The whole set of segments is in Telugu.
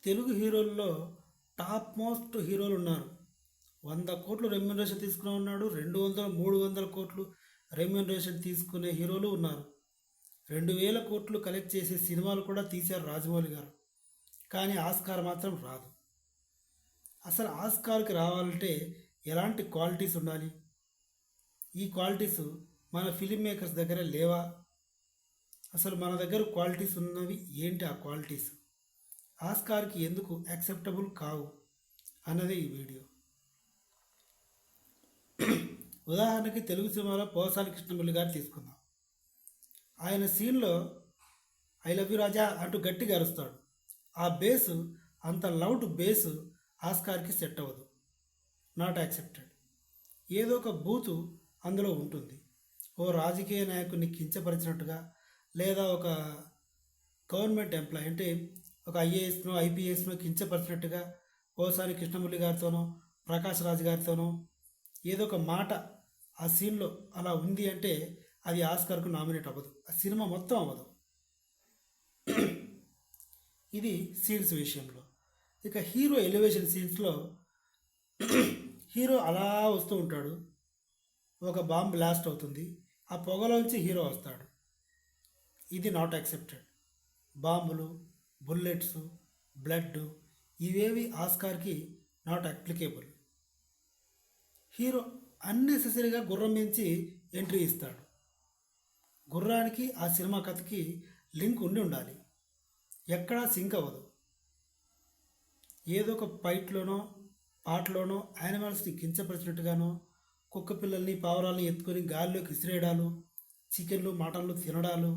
తెలుగు హీరోల్లో టాప్ మోస్ట్ హీరోలు ఉన్నారు. 100 కోట్లు రెమ్యూనరేషన్ తీసుకునే ఉన్నాడు. 200 300 కోట్లు రెమ్యూనరేషన్ తీసుకునే హీరోలు ఉన్నారు. 2000 కోట్లు కలెక్ట్ చేసే సినిమాలు కూడా తీశారు రాజమౌళి గారు. కానీ ఆస్కార్ మాత్రం రాదు. అసలు ఆస్కార్కి రావాలంటే ఎలాంటి క్వాలిటీస్ ఉండాలి? ఈ క్వాలిటీస్ మన ఫిలిం మేకర్స్ దగ్గర లేవా? అసలు మన దగ్గర క్వాలిటీస్ ఉన్నవి ఏంటి? ఆ క్వాలిటీస్ ఆస్కార్కి ఎందుకు యాక్సెప్టబుల్ కావు అన్నదే ఈ వీడియో. ఉదాహరణకి తెలుగు సినిమాలో పోసాని కృష్ణమురళి గారు తీసుకుందాం. ఆయన సీన్లో ఐ లవ్ యూ రాజా అంటూ గట్టిగా అరుస్తాడు. ఆ బేసు, అంత లౌడ్ బేసు ఆస్కార్కి సెట్ అవ్వదు. Not accepted. ఏదో ఒక బూతు అందులో ఉంటుంది. ఓ రాజకీయ నాయకుడిని కించపరిచినట్టుగా, లేదా ఒక గవర్నమెంట్ ఎంప్లాయ్ అంటే ఒక ఐఏఎస్నో ఐపీఎస్నో కించపరిచినట్టుగా పోసాని కృష్ణమురళి గారితోనో ప్రకాష్ రాజ్ గారితోనో ఏదో ఒక మాట ఆ సీన్లో అలా ఉంది అంటే అది ఆస్కార్కు నామినేట్ అవ్వదు. ఆ సినిమా మొత్తం అవ్వదు. ఇది సీన్స్ విషయంలో. ఇక హీరో ఎలివేషన్ సీన్స్లో హీరో అలా వస్తూ ఉంటాడు. ఒక బాంబ్ బ్లాస్ట్ అవుతుంది. ఆ పొగలోంచి హీరో వస్తాడు. ఇది నాట్ యాక్సెప్టెడ్. బాంబులు, బుల్లెట్స్, బ్లడ్ ఇవేవి ఆస్కార్కి నాట్ అప్లికేబుల్. హీరో అన్నెసెసరీగా గుర్రం మించి ఎంట్రీ ఇస్తాడు. గుర్రానికి ఆ సినిమా కథకి లింక్ ఉండి ఉండాలి. ఎక్కడా సింక్ అవ్వదు. ఏదో ఒక ఫైట్లోనో పాటలోనో యానిమల్స్ని కించపరిచినట్టుగానో, కుక్క పిల్లల్ని పావురాల్ని ఎత్తుకొని గాలిలోకి విసిరేయడాలు, చికెన్లు మటన్లు తినడాలు,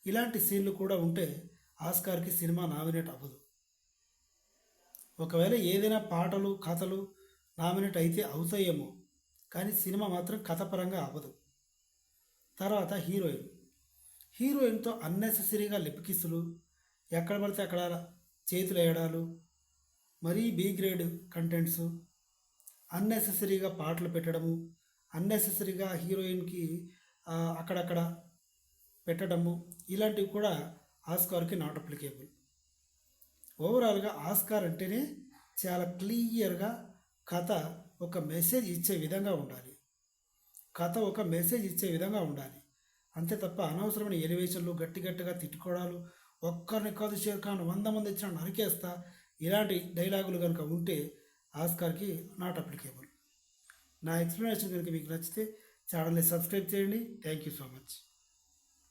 ఇలాంటి సీన్లు కూడా ఉంటే ఆస్కార్కి సినిమా నామినేట్ అవ్వదు. ఒకవేళ ఏదైనా పాటలు కథలు నామినేట్ అయితే అవుతాయేమో, కానీ సినిమా మాత్రం కథపరంగా అవ్వదు. తర్వాత హీరోయిన్తో అన్నెసెసరీగా లిప్కిస్సులు, ఎక్కడ పడితే అక్కడ చేతులు వేయడాలు, మరీ బి గ్రేడ్ కంటెంట్స్, అన్నెసెసరీగా పాటలు పెట్టడము, అన్నెసెసరీగా హీరోయిన్కి అక్కడక్కడ పెట్టడము, ఇలాంటివి కూడా ఆస్కార్కి నాట్ అప్లికేబుల్. ఓవరాల్గా ఆస్కార్ అంటేనే చాలా క్లియర్గా కథ ఒక మెసేజ్ ఇచ్చే విధంగా ఉండాలి. అంతే తప్ప అనవసరమైన ఎలివేషన్లు, గట్టిగా తిట్టుకోవడాలు, ఒక్కరిని కాదు షేర్ ఖాన్ 100 మంది ఇచ్చిన నరికేస్తా, ఇలాంటి డైలాగులు కనుక ఉంటే ఆస్కార్కి నాట్ అప్లికేబుల్. నా ఎక్స్ప్లెనేషన్ కనుక మీకు నచ్చితే ఛానల్ని సబ్స్క్రైబ్ చేయండి. Thank you so much.